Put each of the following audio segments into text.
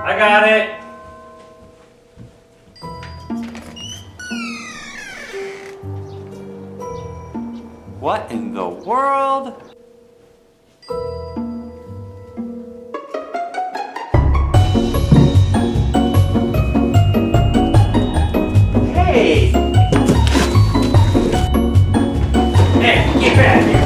I got it. What in the world? Hey! Hey, get back here!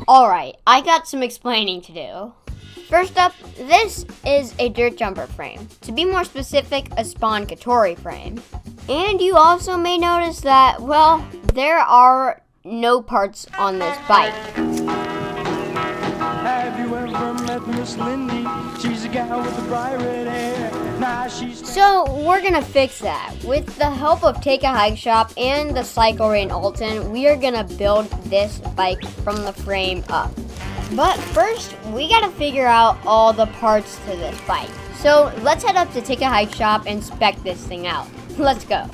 Alright, I got some explaining to do. First up, this is a dirt jumper frame. To be more specific, a spawn Kotori frame. And you also may notice that, well, there are no parts on this bike. Have you ever met Miss Lindy? She's a gal with the bright red hair. Nah, she's... So we're gonna fix that. With the help of Take a Hike Shop and the cyclry in Alton, we are gonna build this bike from the frame up. But first, we gotta figure out all the parts to this bike. So let's head up to Take a Hike Shop and spec this thing out. Let's go.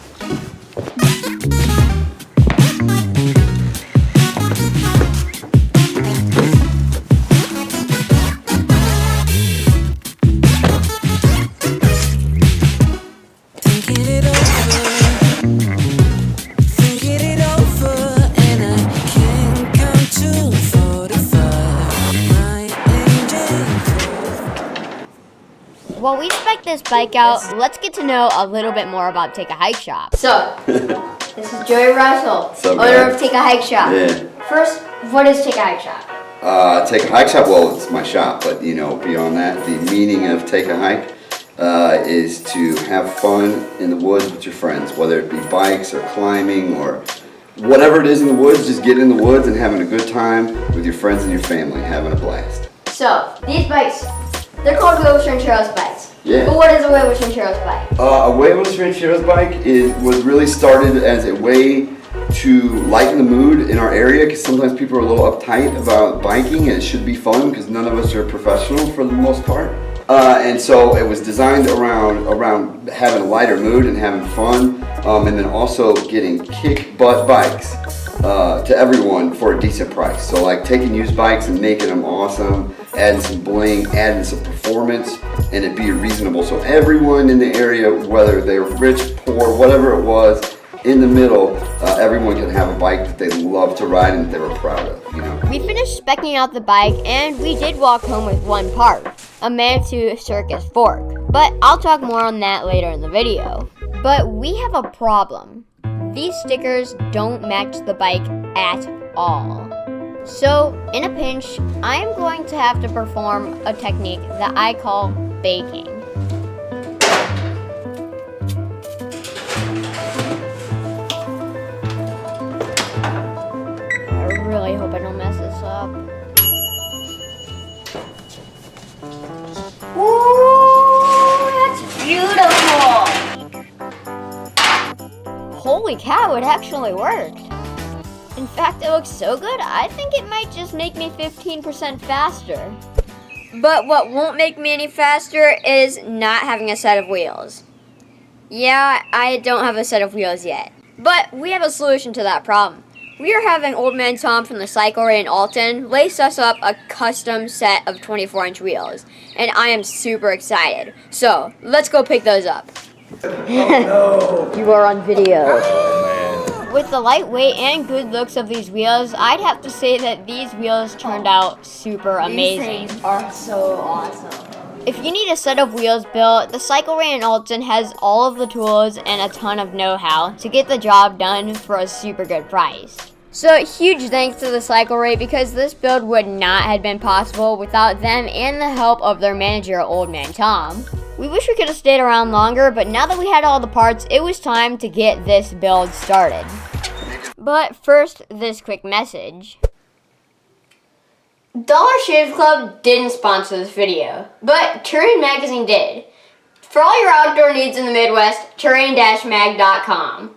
While we spec this bike out, let's get to know a little bit more about Take a Hike Shop. So, this is Joey Russell, owner of Take a Hike Shop. Yeah. First, what is Take a Hike Shop? Take a Hike Shop, well, it's my shop, but you know, beyond that, the meaning of Take a Hike is to have fun in the woods with your friends, whether it be bikes or climbing or whatever it is in the woods. Just get in the woods and having a good time with your friends and your family, having a blast. So, these bikes, they're called Waveless Rancheros bikes. Yeah. But what is a Waveless Rancheros bike? A Waveless Rancheros bike was really started as a way to lighten the mood in our area, because sometimes people are a little uptight about biking, and it should be fun because none of us are professional for the most part. And so it was designed around having a lighter mood and having fun, and then also getting kick butt bikes to everyone for a decent price. So like taking used bikes and making them awesome, adding some bling, adding some performance, and it be reasonable. So everyone in the area, whether they're rich, poor, whatever it was, in the middle, everyone can have a bike that they love to ride and that they were proud of, you know. We finished speccing out the bike and we did walk home with one part, a Manitou Circus fork. But I'll talk more on that later in the video. But we have a problem. These stickers don't match the bike at all. So, in a pinch, I am going to have to perform a technique that I call baking. I really hope I don't mess this up. Ooh, that's beautiful! Holy cow, it actually worked. In fact, it looks so good, I think it might just make me 15% faster. But what won't make me any faster is not having a set of wheels. Yeah, I don't have a set of wheels yet. But we have a solution to that problem. We are having Old Man Tom from the cyclry in Alton lace us up a custom set of 24-inch wheels. And I am super excited. So, let's go pick those up. Oh, no. You are on video. Oh, man. With the lightweight and good looks of these wheels, I'd have to say that these wheels turned out super amazing. These things are so awesome. If you need a set of wheels built, the cyclry in Alton has all of the tools and a ton of know-how to get the job done for a super good price. So huge thanks to the cyclry, because this build would not have been possible without them and the help of their manager, Old Man Tom. We wish we could have stayed around longer, but now that we had all the parts, it was time to get this build started. But first, this quick message. Dollar Shave Club didn't sponsor this video, but Terrain Magazine did. For all your outdoor needs in the Midwest, terrain-mag.com.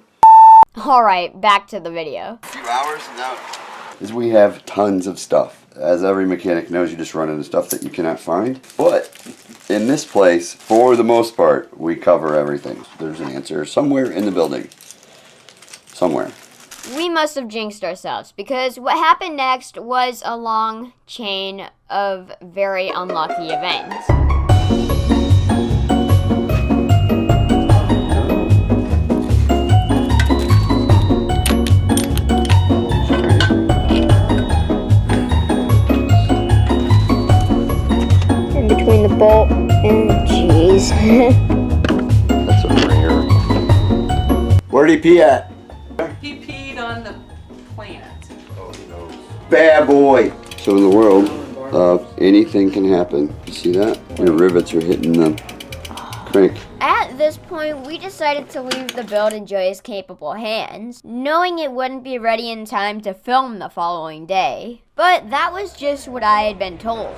Alright, back to the video. A few hours now. We have tons of stuff. As every mechanic knows, you just run into stuff that you cannot find. But in this place, for the most part, we cover everything. There's an answer somewhere in the building. Somewhere. we must have jinxed ourselves because what happened next was a long chain of very unlucky events. In between the bolt and jeez. That's a rare. Where'd he pee at? He peed on the planet. Bad boy. So in the world of anything can happen. You see that? Your rivets are hitting the crank. At this point, we decided to leave the build in Joey's capable hands, knowing it wouldn't be ready in time to film the following day. But that was just what I had been told.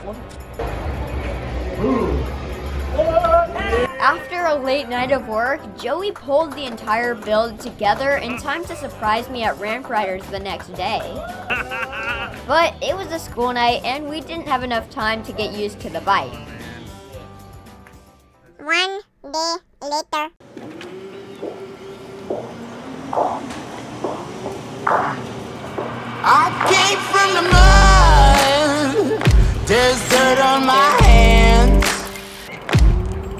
After a late night of work, Joey pulled the entire build together in time to surprise me at Ramp Riders the next day. But it was a school night and we didn't have enough time to get used to the bike. 1 day later. I came from the mud. There's dirt on my hands.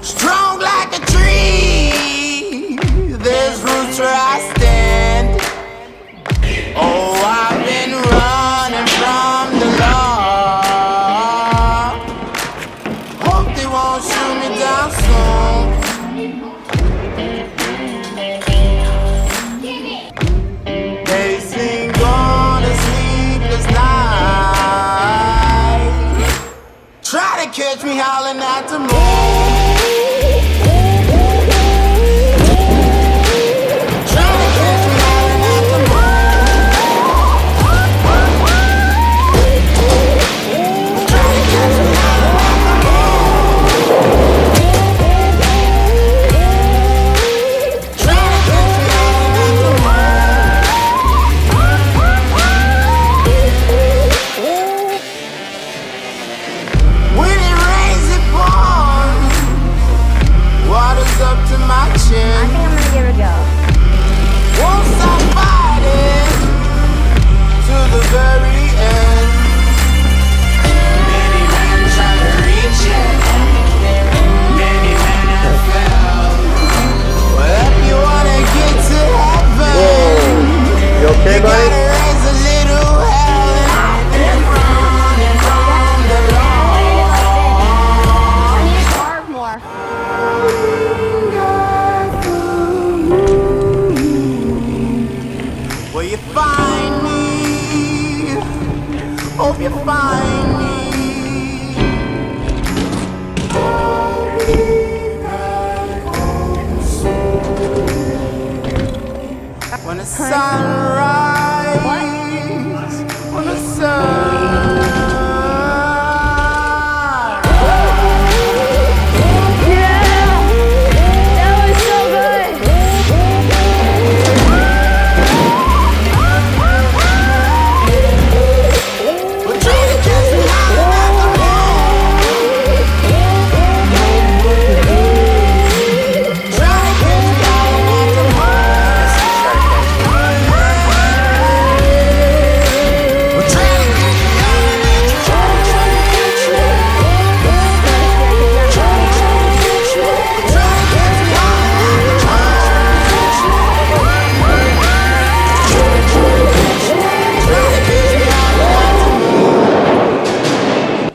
Strong like a tree. There's roots where I stand. Oh, I've been running from the law. Hope they won't shoot me down soon. They sing on a sleepless night. Try to catch me howling at the moon. Try to catch me howling at the moon. Try to catch me howling at the moon. Try to catch me howling at the moon. When it rains, it pours. Water's up to my chin. I think I'm gonna give it a go. Won't stop fighting to the very end. Many men try to reach it. Many men have failed. Well, if you wanna get to heaven, You okay, you buddy? gotta raise a little hell. And I've been running from the law. I need to carve more. Will you find me? Hope you find me. When the sun rises, when the sun. That was so good. We're trying to catch me howling at the moon. Trying to catch me howling at the moon. We're trying to catch me howling at the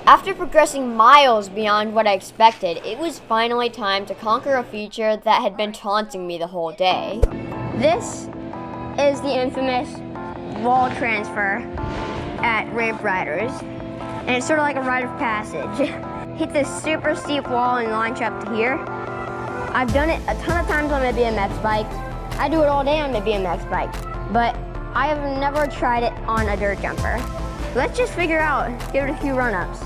After progressing miles beyond what I expected, it was finally time to conquer a feature that had been taunting me the whole day. This is the infamous wall transfer at Ramp Riders, and it's sort of like a rite of passage. Hit this super steep wall and launch up to here. I've done it a ton of times on my BMX bike. I do it all day on my BMX bike, but I have never tried it on a dirt jumper. Let's just figure out, give it a few run-ups.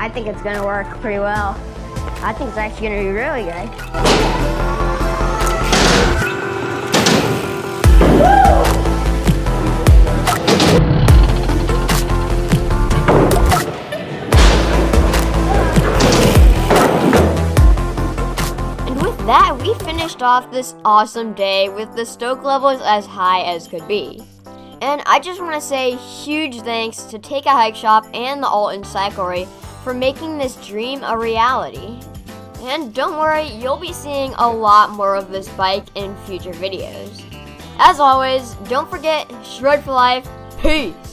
I think it's gonna work pretty well. I think it's actually gonna be really good. that, we finished off this awesome day with the stoke levels as high as could be. And I just want to say huge thanks to Take a Hike Shop and the Alton cyclry for making this dream a reality. And don't worry, you'll be seeing a lot more of this bike in future videos. As always, don't forget, shred for life, peace!